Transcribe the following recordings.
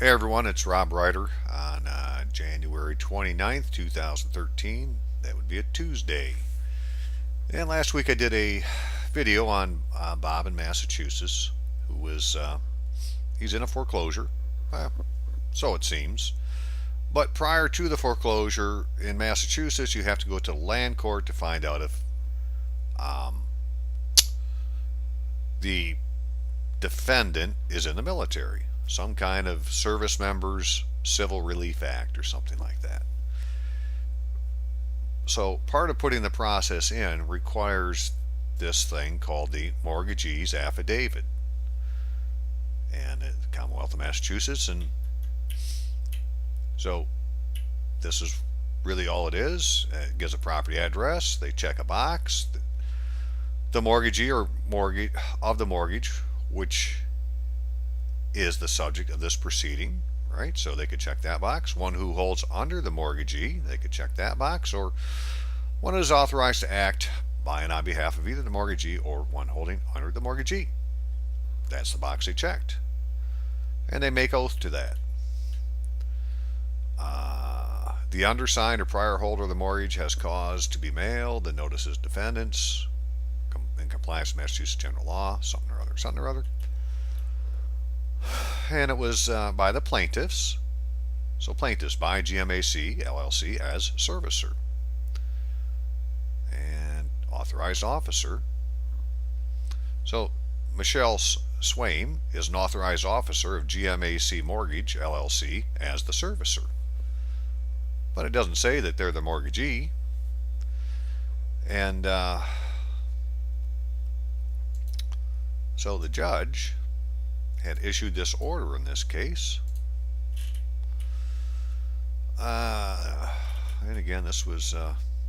Hey everyone, it's Rob Ryder on January 29th, 2013. That would be a Tuesday. And last week I did a video on Bob in Massachusetts, who was, he's in a foreclosure. Well, so it seems. But prior to the foreclosure in Massachusetts, you have to go to the land court to find out if um, the defendant is in the military. Some kind of Service Members Civil Relief Act or something like that. So part of putting the process in requires this thing called the mortgagee's affidavit. And the Commonwealth of Massachusetts, and so this is really all it is. It gives a property address, they check a box. The mortgagee or mortgage of the mortgage, which is the subject of this proceeding, right? So they could check that box. One who holds under the mortgagee, they could check that box, or one who is authorized to act by and on behalf of either the mortgagee or one holding under the mortgagee. That's the box they checked. And they make oath to that. The undersigned or prior holder of the mortgage has caused to be mailed the notices defendants in compliance with Massachusetts general law, something or other, something or other. And it was by the plaintiffs. So plaintiffs by GMAC LLC as servicer. And authorized officer. So Michelle Swaim is an authorized officer of GMAC Mortgage LLC as the servicer. But it doesn't say that they're the mortgagee. And so the judge had issued this order in this case. And again, this was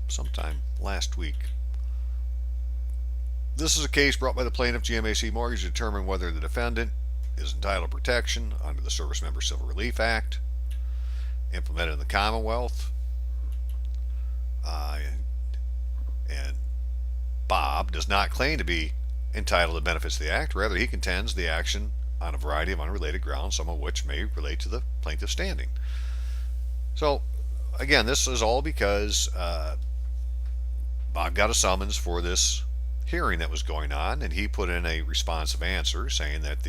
sometime last week. This is a case brought by the plaintiff, GMAC Mortgage, to determine whether the defendant is entitled to protection under the Service Member Civil Relief Act, implemented in the Commonwealth. And Bob does not claim to be entitled to benefits of the Act. Rather, he contends the action on a variety of unrelated grounds, some of which may relate to the plaintiff's standing. So, again, this is all because Bob got a summons for this hearing that was going on, and he put in a responsive answer saying that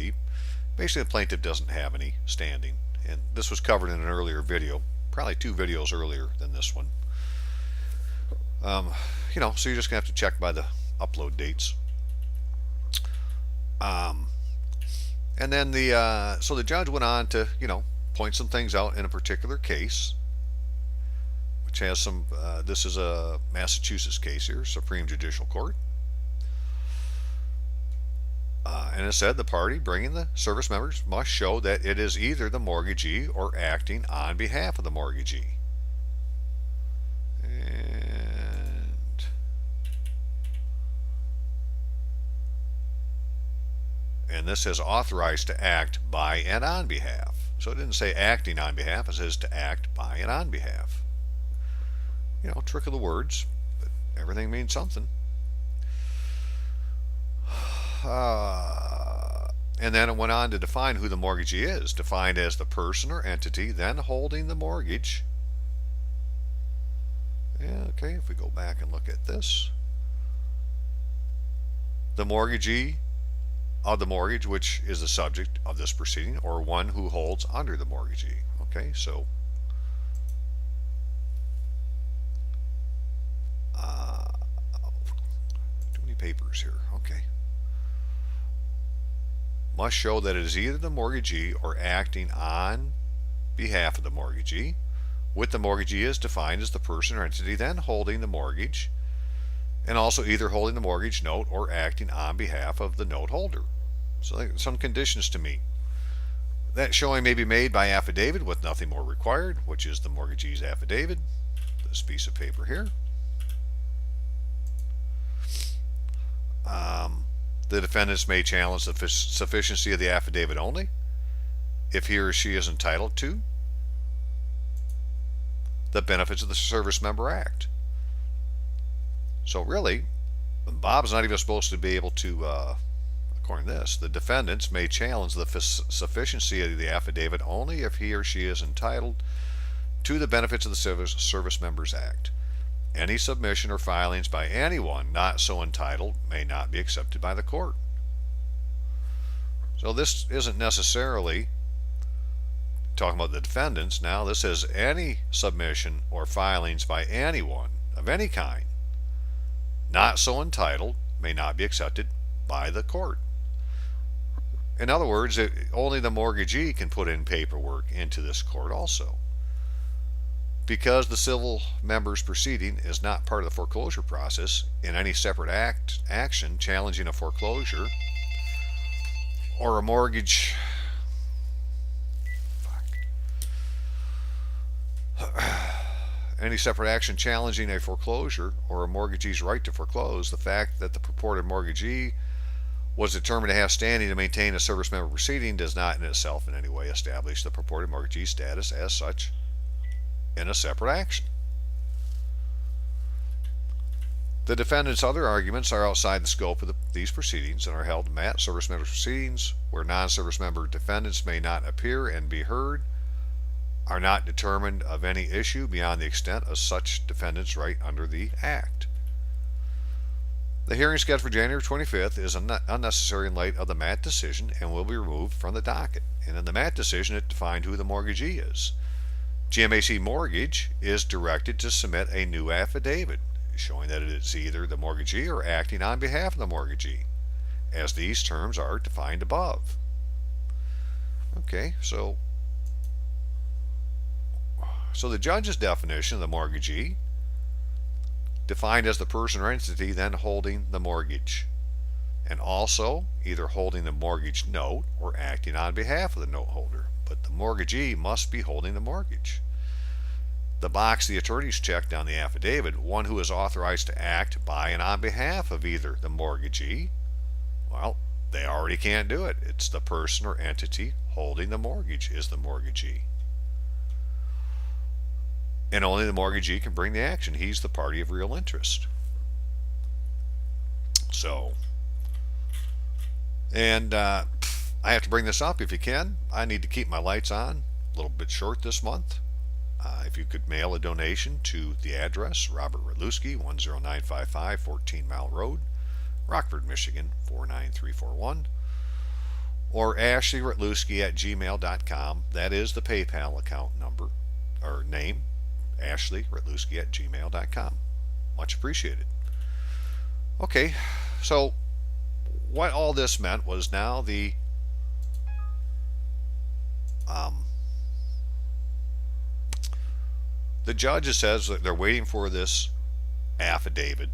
basically the plaintiff doesn't have any standing. And this was covered in an earlier video, probably 2 videos earlier than this one. So you're just going to have to check by the upload dates. And then so the judge went on to, point some things out in a particular case, which has some, this is a Massachusetts case here, Supreme Judicial Court. And it said the party bringing the service members must show that it is either the mortgagee or acting on behalf of the mortgagee. And this says authorized to act by and on behalf. So it didn't say acting on behalf, it says to act by and on behalf. Trick of the words, but everything means something. And then it went on to define who the mortgagee is, defined as the person or entity then holding the mortgage. Yeah, okay, if we go back and look at this. The mortgagee of the mortgage, which is the subject of this proceeding, or one who holds under the mortgagee. Okay, so too many papers here. Okay. Must show that it is either the mortgagee or acting on behalf of the mortgagee, with the mortgagee is defined as the person or entity then holding the mortgage, and also either holding the mortgage note or acting on behalf of the note holder. So some conditions to meet. That showing may be made by affidavit with nothing more required, which is the mortgagee's affidavit, this piece of paper here. The defendants may challenge the sufficiency of the affidavit only if he or she is entitled to the benefits of the Service Member Act. So really, Bob's not even supposed to be able to, according to this, the defendants may challenge the sufficiency of the affidavit only if he or she is entitled to the benefits of the Service Members Act. Any submission or filings by anyone not so entitled may not be accepted by the court. So this isn't necessarily talking about the defendants. Now this says any submission or filings by anyone of any kind not so entitled may not be accepted by the court. In other words, only the mortgagee can put in paperwork into this court also. Because the civil members proceeding is not part of the foreclosure process in any separate action challenging a foreclosure or a mortgage any separate action challenging a foreclosure or a mortgagee's right to foreclose, the fact that the purported mortgagee was determined to have standing to maintain a service member proceeding does not in itself in any way establish the purported mortgagee's status as such in a separate action. The defendant's other arguments are outside the scope of these proceedings and are held at service member proceedings where non-service member defendants may not appear and be heard, are not determined of any issue beyond the extent of such defendant's right under the Act. The hearing scheduled for January 25th is unnecessary in light of the Matt decision and will be removed from the docket. And in the Matt decision, it defined who the mortgagee is. GMAC Mortgage is directed to submit a new affidavit showing that it is either the mortgagee or acting on behalf of the mortgagee, as these terms are defined above. Okay, so the judge's definition of the mortgagee defined as the person or entity then holding the mortgage, and also either holding the mortgage note or acting on behalf of the note holder. But the mortgagee must be holding the mortgage. The box the attorneys checked on the affidavit, one who is authorized to act by and on behalf of either the mortgagee, well, they already can't do it. It's the person or entity holding the mortgage is the mortgagee. And only the mortgagee can bring the action. He's the party of real interest. So, and I have to bring this up if you can. I need to keep my lights on. A little bit short this month. If you could mail a donation to the address, Robert Rytlewski, 10955 14 Mile Road, Rockford, Michigan, 49341, or ashleyrytlewski@gmail.com. That is the PayPal account number, or name, ashleyrytlewski@gmail.com. Much appreciated. Okay, so what all this meant was now the judge says that they're waiting for this affidavit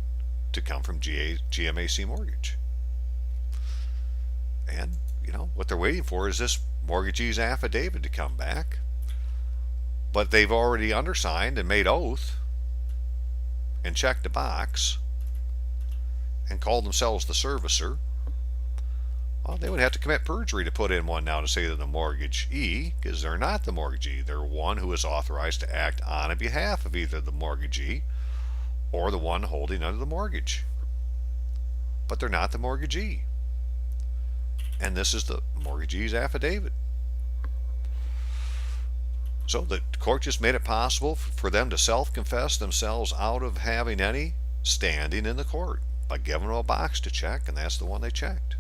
to come from GMAC Mortgage. And, you know, what they're waiting for is this mortgagee's affidavit to come back. But they've already undersigned and made oath and checked a box and called themselves the servicer. Well, they would have to commit perjury to put in one now to say they're the mortgagee, because they're not the mortgagee. They're one who is authorized to act on behalf of either the mortgagee or the one holding under the mortgage. But they're not the mortgagee. And this is the mortgagee's affidavit. So the court just made it possible for them to self-confess themselves out of having any standing in the court by giving them a box to check, and that's the one they checked.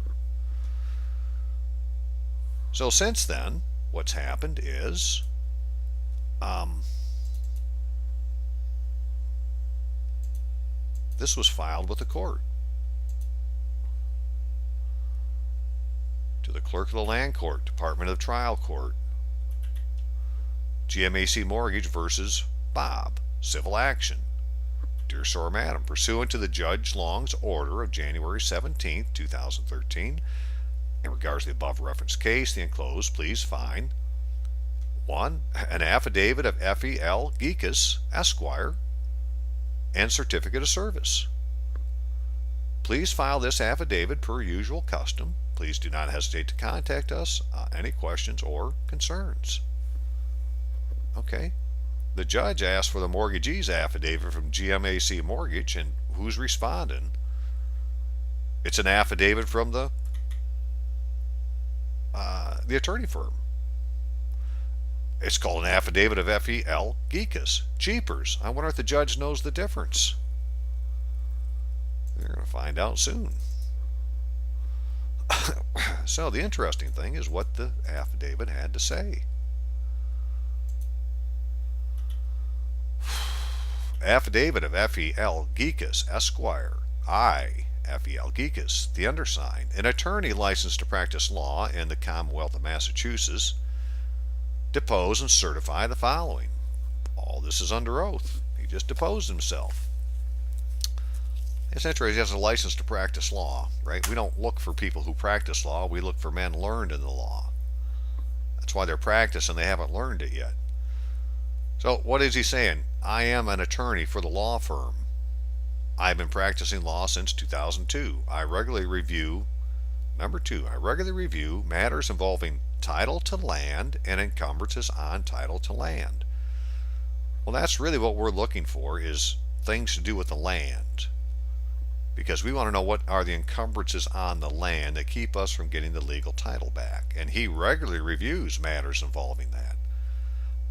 So since then, what's happened is this was filed with the court to the clerk of the land court, Department of Trial Court, GMAC Mortgage versus Bob, civil action. Dear Sir or Madam, pursuant to the Judge Long's order of January 17, 2013, in regards to the above referenced case, the enclosed, please find 1. An affidavit of F.E.L. Geekus, Esquire, and certificate of service. Please file this affidavit per usual custom. Please do not hesitate to contact us any questions or concerns. Okay. The judge asked for the mortgagee's affidavit from GMAC Mortgage, and who's responding? It's an affidavit from the the attorney firm. It's called an affidavit of F.E.L. Geekus. Jeepers. I wonder if the judge knows the difference. We're going to find out soon. So the interesting thing is what the affidavit had to say. Affidavit of F.E.L. Geekus, Esquire. I, F.E.L. Geekus, the undersigned, an attorney licensed to practice law in the Commonwealth of Massachusetts, depose and certify the following. All this is under oath. He just deposed himself. It's interesting. He has a license to practice law, right? We don't look for people who practice law. We look for men learned in the law. That's why they're practicing. They haven't learned it yet. So what is he saying? I am an attorney for the law firm. I've been practicing law since 2002. I regularly review, number 2, I regularly review matters involving title to land and encumbrances on title to land. Well, that's really what we're looking for, is things to do with the land. Because we want to know what are the encumbrances on the land that keep us from getting the legal title back. And he regularly reviews matters involving that.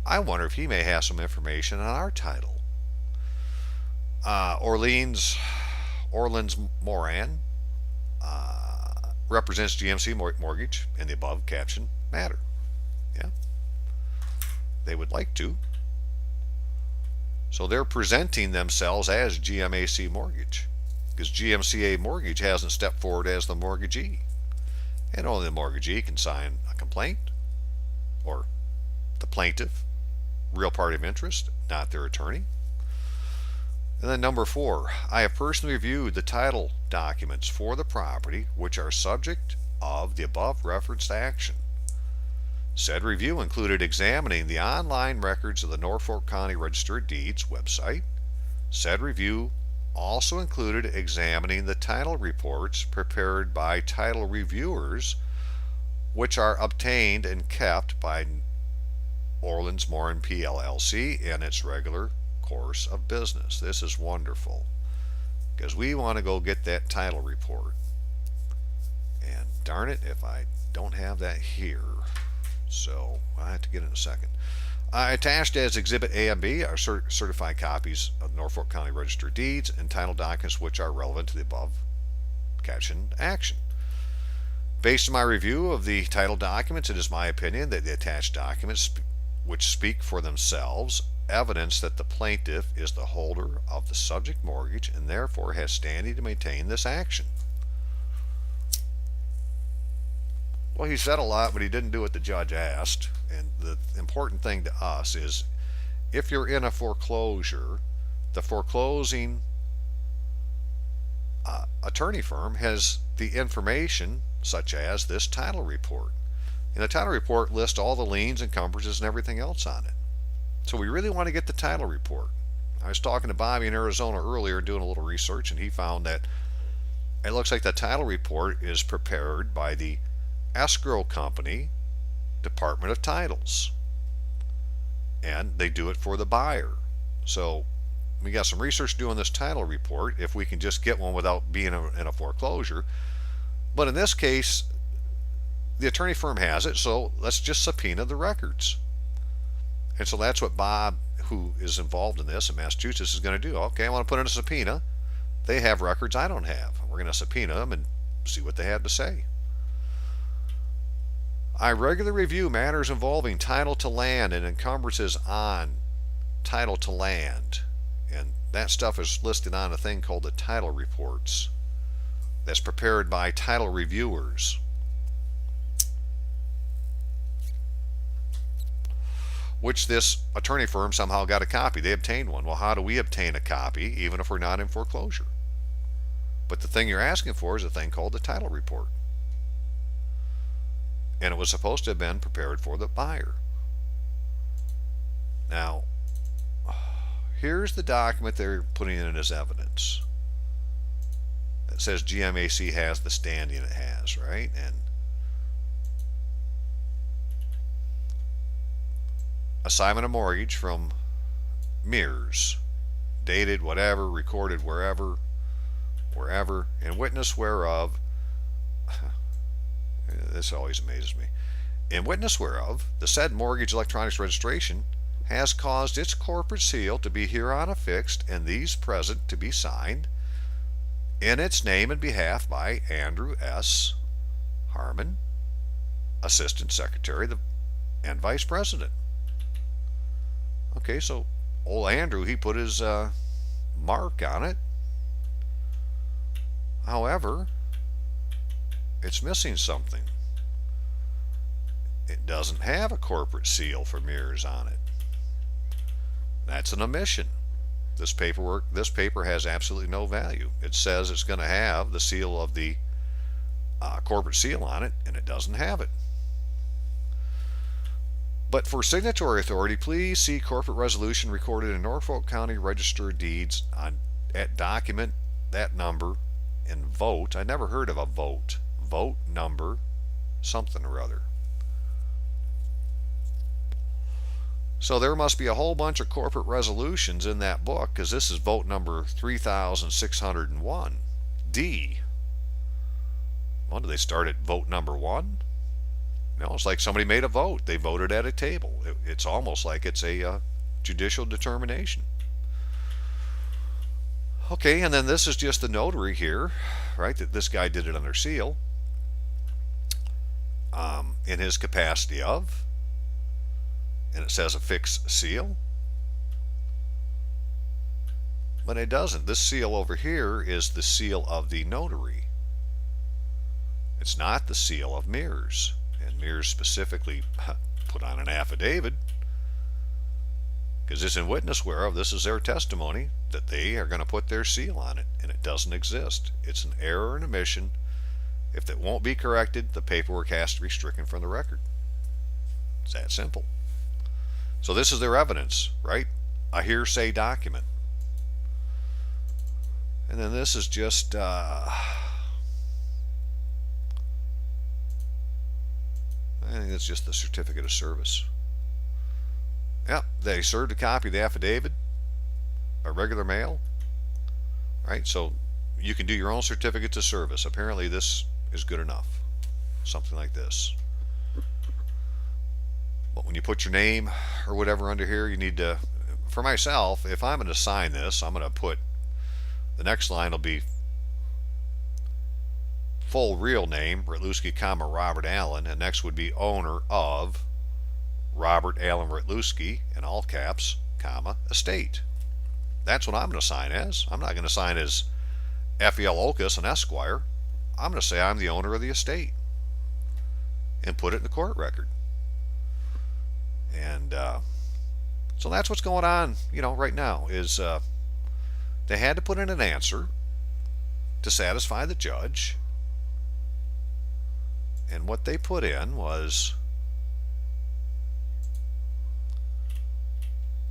I wonder if he may have some information on our title. Orleans Moran represents GMC Mortgage in the above captioned matter. Yeah, they would like to. So they're presenting themselves as GMAC Mortgage, because GMCA Mortgage hasn't stepped forward as the mortgagee, and only the mortgagee can sign a complaint, or the plaintiff, real party of interest, not their attorney. And then number 4, I have personally reviewed the title documents for the property which are subject of the above referenced action. Said review included examining the online records of the Norfolk County Register of Deeds website. Said review also included examining the title reports prepared by title reviewers, which are obtained and kept by Orleans Moran PLLC in its regular course of business. This is wonderful, because we want to go get that title report. And darn it if I don't have that here. So I have to get it in a second. Attached as Exhibit A and B are certified copies of Norfolk County Register of Deeds and title documents which are relevant to the above captioned action. Based on my review of the title documents, it is my opinion that the attached documents, which speak for themselves, evidence that the plaintiff is the holder of the subject mortgage and therefore has standing to maintain this action. Well, he said a lot, but he didn't do what the judge asked. And the important thing to us is, if you're in a foreclosure, the foreclosing attorney firm has the information such as this title report. And the title report lists all the liens, encumbrances, and everything else on it. So we really want to get the title report. I was talking to Bobby in Arizona earlier doing a little research, and he found that it looks like the title report is prepared by the escrow company, Department of Titles, and they do it for the buyer. So we got some research doing this title report, if we can just get one without being in a foreclosure. But in this case, the attorney firm has it, so let's just subpoena the records. And so that's what Bob, who is involved in this in Massachusetts, is going to do. Okay, I want to put in a subpoena. They have records I don't have. We're going to subpoena them and see what they have to say. I regularly review matters involving title to land and encumbrances on title to land. And that stuff is listed on a thing called the title reports. That's prepared by title reviewers. Which this attorney firm somehow got a copy. They obtained one. Well, how do we obtain a copy even if we're not in foreclosure? But the thing you're asking for is a thing called the title report. And it was supposed to have been prepared for the buyer. Now, here's the document they're putting in as evidence. It says GMAC has the standing it has, right? And assignment of mortgage from Mears, dated whatever, recorded wherever, and witness whereof. This always amazes me. in witness whereof the said mortgage electronics registration has caused its corporate seal to be hereon affixed and these present to be signed in its name and behalf by Andrew S. Harmon, Assistant Secretary and Vice President. Okay, so old Andrew, he put his mark on it. However, it's missing something. It doesn't have a corporate seal for Mears on it. That's an omission. This paper has absolutely no value. It says it's going to have the seal of the corporate seal on it, and it doesn't have it. But for signatory authority, please see corporate resolution recorded in Norfolk County Register of Deeds at document that number and vote. I never heard of a vote. Vote number something or other. So there must be a whole bunch of corporate resolutions in that book, because this is vote number 3601. D. Well, do they start at vote number 1? No, it's like somebody made a vote. They voted at a table. It's almost like it's a judicial determination. Okay, and then this is just the notary here, right? That this guy did it under seal in his capacity of, and it says affixed seal, but it doesn't. This seal over here is the seal of the notary. It's not the seal of Mears, and Mears specifically put on an affidavit because it's in witness whereof this is their testimony that they are going to put their seal on it, and it doesn't exist. It's an error and omission. If it won't be corrected, the paperwork has to be stricken from the record. It's that simple. So this is their evidence, right? A hearsay document. And then this is just I think it's just the certificate of service. Yep, they served a copy of the affidavit, a regular mail, right? So you can do your own certificates of service. Apparently this is good enough. Something like this. But when you put your name or whatever under here, you need to, for myself, if I'm going to sign this, I'm going to put, the next line will be full real name, Rytlewski, comma, Robert Allen, and next would be owner of Robert Allen Rytlewski, in all caps, comma, estate. That's what I'm going to sign as. I'm not going to sign as F.E.L. Okus, an Esquire. I'm going to say I'm the owner of the estate and put it in the court record. And so that's what's going on, right now, is they had to put in an answer to satisfy the judge. And what they put in was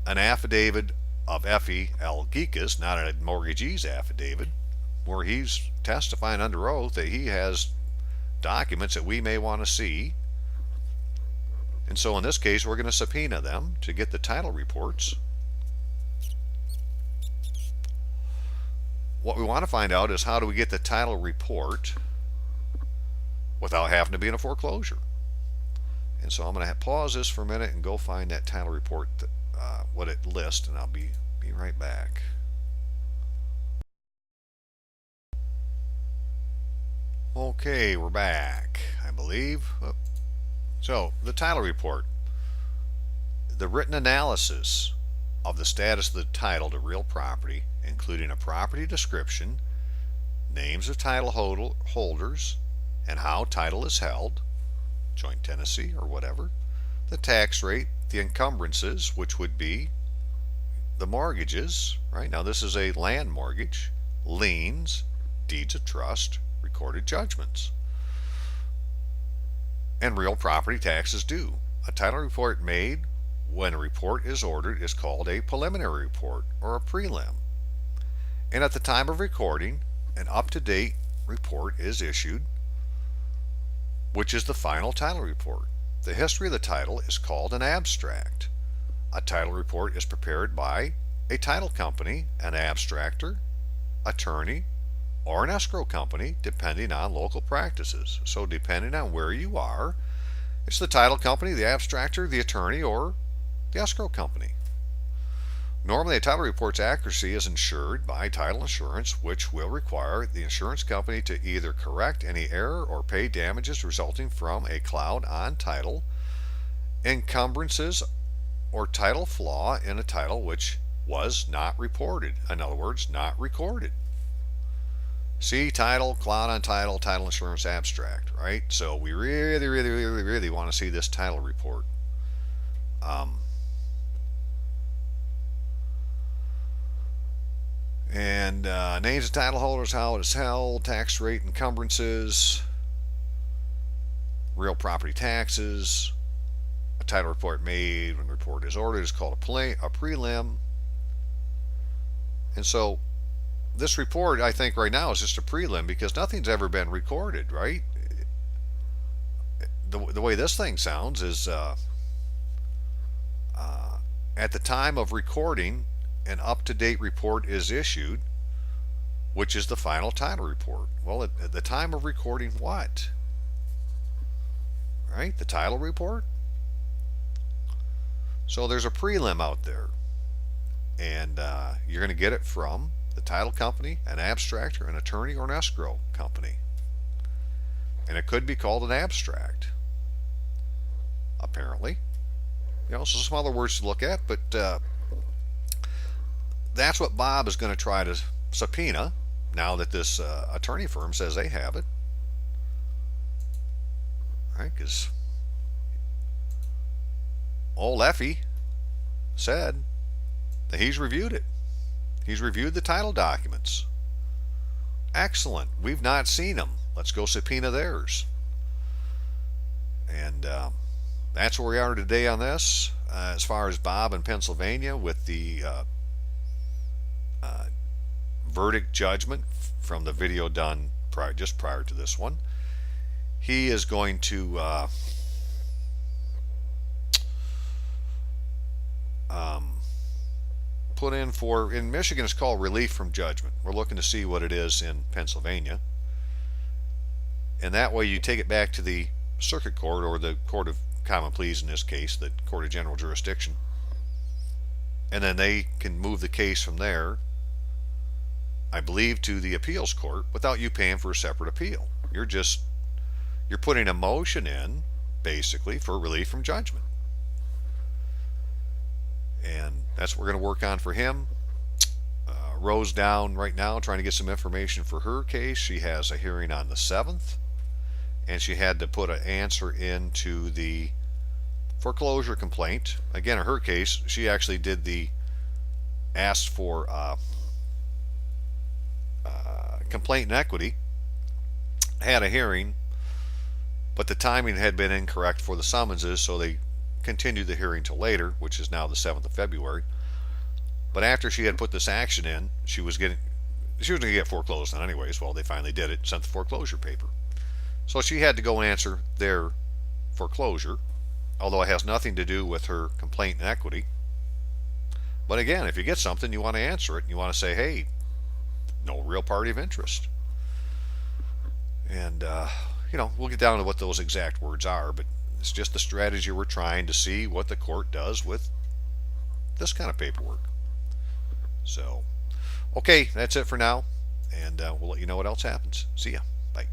an affidavit of F.E.L. Geekus, not a mortgagee's affidavit, where he's testifying under oath that he has documents that we may want to see. And so in this case, we're going to subpoena them to get the title reports. What we want to find out is, how do we get the title report without having to be in a foreclosure? And so I'm going to pause this for a minute and go find that title report, what it lists, and I'll be right back. Okay, we're back, I believe. So, the title report. The written analysis of the status of the title to real property, including a property description, names of title holders, and how title is held, joint tenancy or whatever, the tax rate, the encumbrances, which would be the mortgages, right? Now this is a land mortgage, liens, deeds of trust, recorded judgments, and real property taxes due. A title report made when a report is ordered is called a preliminary report or a prelim. And at the time of recording, an up-to-date report is issued, which is the final title report. The history of the title is called an abstract. A title report is prepared by a title company, an abstractor, attorney, or an escrow company, depending on local practices. So depending on where you are, It's the title company, the abstractor, the attorney, or the escrow company. Normally, a title report's accuracy is ensured by title insurance, which will require the insurance company to either correct any error or pay damages resulting from a cloud on title, encumbrances, or title flaw in a title which was not reported. In other words, not recorded. See title, cloud on title, title insurance abstract, right? So we really want to see this title report. And names of title holders, how it is held, tax rate, encumbrances, real property taxes. A title report made when the report is ordered is called a prelim. And so this report, I think right now, is just a prelim because nothing's ever been recorded, right? The way this thing sounds is at the time of recording, an up-to-date report is issued, which is the final title report. Well, at the time of recording what? Right? The title report? So there's a prelim out there, and you're going to get it from the title company, an abstractor, an attorney, or an escrow company. And it could be called an abstract, apparently. So some other words to look at, but that's what Bob is going to try to subpoena now that this attorney firm says they have it. Right? Because old Effie said that he's reviewed it. He's reviewed the title documents. Excellent. We've not seen them. Let's go subpoena theirs. And that's where we are today on this. As far as Bob in Pennsylvania with the verdict judgment from the video done just prior to this one, he is going to put in Michigan it's called relief from judgment. We're looking to see what it is in Pennsylvania, and that way you take it back to the circuit court or the court of common pleas, in this case the court of general jurisdiction, and then they can move the case from there, I believe, to the appeals court without you paying for a separate appeal. You're putting a motion in basically for relief from judgment. And that's what we're going to work on for him. Rose down right now trying to get some information for her case. She has a hearing on the 7th, and she had to put an answer into the foreclosure complaint. Again, in her case, she actually asked for complaint in equity, had a hearing, but the timing had been incorrect for the summonses, so they continued the hearing till later, which is now the 7th of February. But after she had put this action in, she was going to get foreclosed on anyways. Well, they finally did it, sent the foreclosure paper. So she had to go answer their foreclosure, although it has nothing to do with her complaint in equity. But again, if you get something, you want to answer it, and you want to say, hey, no real party of interest. And, we'll get down to what those exact words are, but it's just the strategy we're trying to see what the court does with this kind of paperwork. So, okay, that's it for now, and we'll let you know what else happens. See ya. Bye.